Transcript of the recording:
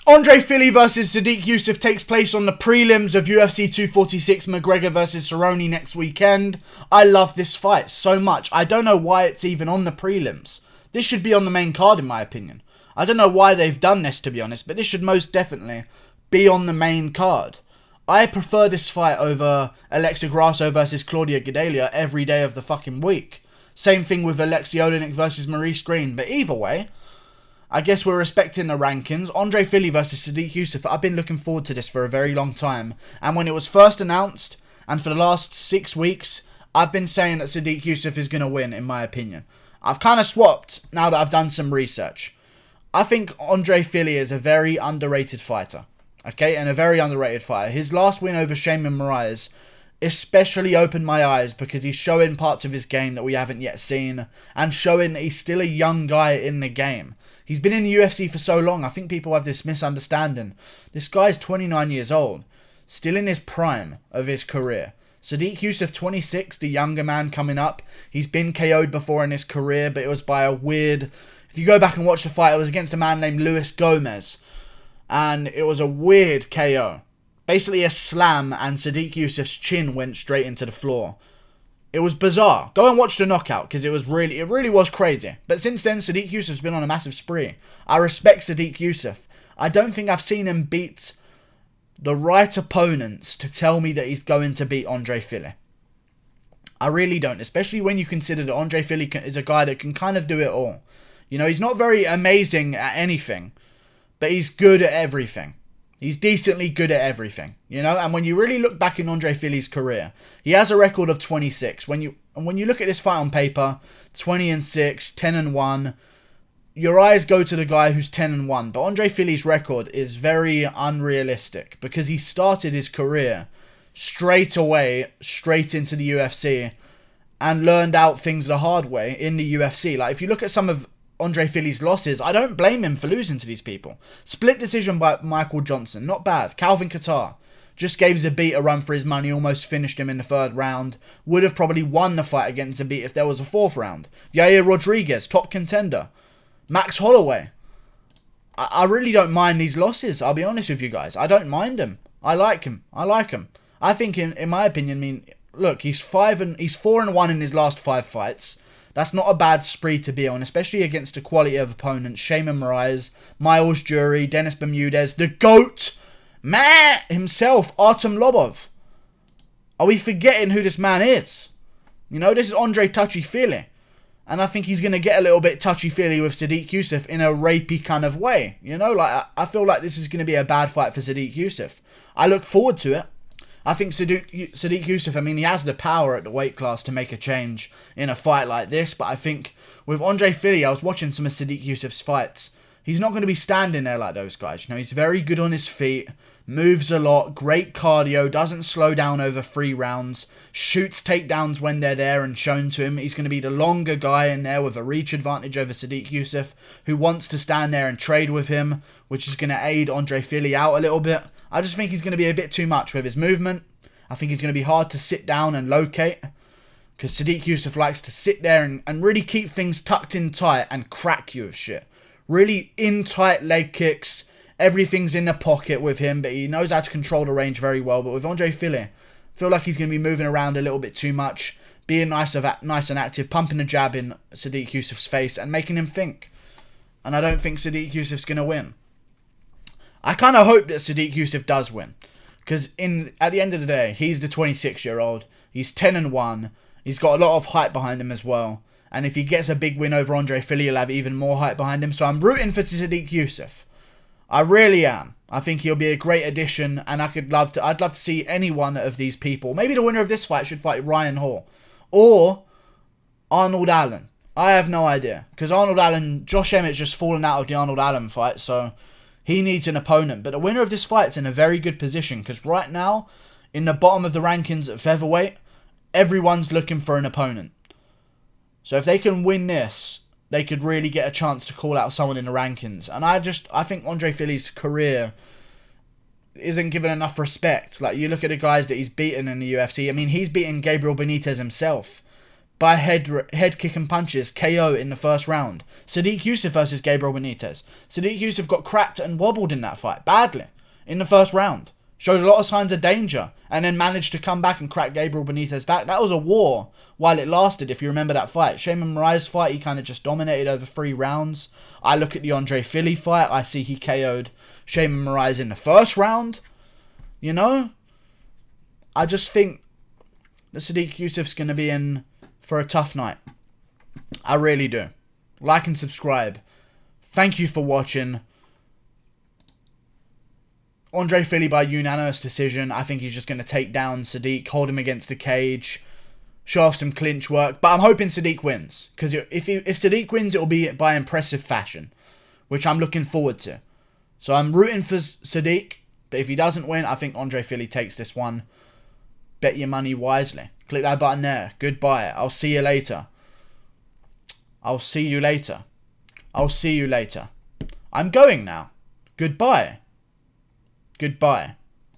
Andre Fili versus Sodiq Yusuff takes place on the prelims of UFC 246 McGregor versus Cerrone next weekend. I love this fight so much. I don't know why it's even on the prelims. This should be on the main card in my opinion. I don't know why they've done this, to be honest, but this should most definitely be on the main card. I prefer this fight over Alexa Grasso versus Claudia Gadelha every day of the fucking week. Same thing with Alexei Oleinik versus Maurice Green, but either way, I guess we're respecting the rankings. Andre Fili versus Sodiq Yusuff. I've been looking forward to this for a very long time. And when it was first announced, and for the last 6 weeks, I've been saying that Sodiq Yusuff is going to win, in my opinion. I've kind of swapped now that I've done some research. I think Andre Fili is a very underrated fighter. Okay, and a very underrated fighter. His last win over Shayman Moraes especially opened my eyes because he's showing parts of his game that we haven't yet seen. And showing that he's still a young guy in the game. He's been in the UFC for so long. I think people have this misunderstanding. This guy's 29 years old. Still in his prime of his career. Sodiq Yusuff, 26, the younger man coming up. He's been KO'd before in his career, but it was by a weird... If you go back and watch the fight, it was against a man named Luis Gomez. And it was a weird KO. Basically a slam, and Sodiq Yusuff's chin went straight into the floor. It was bizarre. Go and watch the knockout, because it really was crazy. But since then, Sodiq Yusuff's been on a massive spree. I respect Sodiq Yusuff. I don't think I've seen him beat the right opponents to tell me that he's going to beat Andre Fili. I really don't, especially when you consider that Andre Fili is a guy that can kind of do it all. You know, he's not very amazing at anything, but he's good at everything. He's decently good at everything, you know. And when you really look back in Andre Fili's career, he has a record of 26. When you look at this fight on paper, 20-6, 10-1, your eyes go to the guy who's 10-1. But Andre Fili's record is very unrealistic because he started his career straight away, straight into the UFC, and learned out things the hard way in the UFC. Like if you look at some of Andre Fili's losses, I don't blame him for losing to these people. Split decision by Michael Johnson, not bad. Calvin Kattar just gave Zabit a run for his money, almost finished him in the 3rd round. Would have probably won the fight against Zabit if there was a 4th round. Yair Rodriguez, top contender. Max Holloway. I really don't mind these losses, I'll be honest with you guys. I don't mind him. I like him. I think, in my opinion, look, he's 4-1 in his last 5 fights. That's not a bad spree to be on, especially against the quality of opponents. Shayman Moraes, Miles Jury, Dennis Bermudez, the GOAT, man himself, Artem Lobov. Are we forgetting who this man is? You know, this is Andre Touchy-Feely. And I think he's going to get a little bit touchy-feely with Sodiq Yusuff in a rapey kind of way. You know, like I feel like this is going to be a bad fight for Sodiq Yusuff. I look forward to it. I think Sodiq Yusuff, he has the power at the weight class to make a change in a fight like this. But I think with Andre Fili, I was watching some of Sodiq Yusuff's fights. He's not going to be standing there like those guys. You know, he's very good on his feet, moves a lot, great cardio, doesn't slow down over 3 rounds, shoots takedowns when they're there and shown to him. He's going to be the longer guy in there with a reach advantage over Sodiq Yusuff, who wants to stand there and trade with him, which is going to aid Andre Fili out a little bit. I just think he's going to be a bit too much with his movement. I think he's going to be hard to sit down and locate, because Sodiq Yusuff likes to sit there and really keep things tucked in tight and crack you with shit. Really in tight leg kicks. Everything's in the pocket with him, but he knows how to control the range very well. But with Andre Fili, I feel like he's going to be moving around a little bit too much, being nice and active, pumping a jab in Sodiq Yusuff's face and making him think. And I don't think Sodiq Yusuff's going to win. I kind of hope that Sodiq Yusuff does win, because at the end of the day, he's the 26-year-old. He's 10-1. He's got a lot of hype behind him as well. And if he gets a big win over Andre Fili, he'll have even more hype behind him. So I'm rooting for Sodiq Yusuff. I really am. I think he'll be a great addition, and I'd love to see any one of these people. Maybe the winner of this fight should fight Ryan Hall or Arnold Allen. I have no idea, because Josh Emmett's just fallen out of the Arnold Allen fight, so he needs an opponent. But the winner of this fight's in a very good position, because right now, in the bottom of the rankings at featherweight, everyone's looking for an opponent. So if they can win this, they could really get a chance to call out someone in the rankings. And I think Andre Fili's career isn't given enough respect. Like, you look at the guys that he's beaten in the UFC. He's beaten Gabriel Benitez himself. by head kick and punches, KO in the first round. Sodiq Yusuff versus Gabriel Benitez. Sodiq Yusuff got cracked and wobbled in that fight, badly, in the first round. Showed a lot of signs of danger, and then managed to come back and crack Gabriel Benitez back. That was a war while it lasted, if you remember that fight. Shayman Moraes' fight, he kind of just dominated over 3 rounds. I look at the Andre Fili fight, I see he KO'd Shayman Moraes in the first round. You know? I just think that Sodiq Yusuff's going to be in for a tough night. I really do. Like and subscribe. Thank you for watching. Andre Fili by unanimous decision. I think he's just going to take down Sodiq, hold him against the cage, show off some clinch work. But I'm hoping Sodiq wins. Because if Sodiq wins, it will be by impressive fashion, which I'm looking forward to. So I'm rooting for Sodiq. But if he doesn't win, I think Andre Fili takes this one. Bet your money wisely. Click that button there. Goodbye. I'll see you later. I'll see you later. I'll see you later. I'm going now. Goodbye. Goodbye.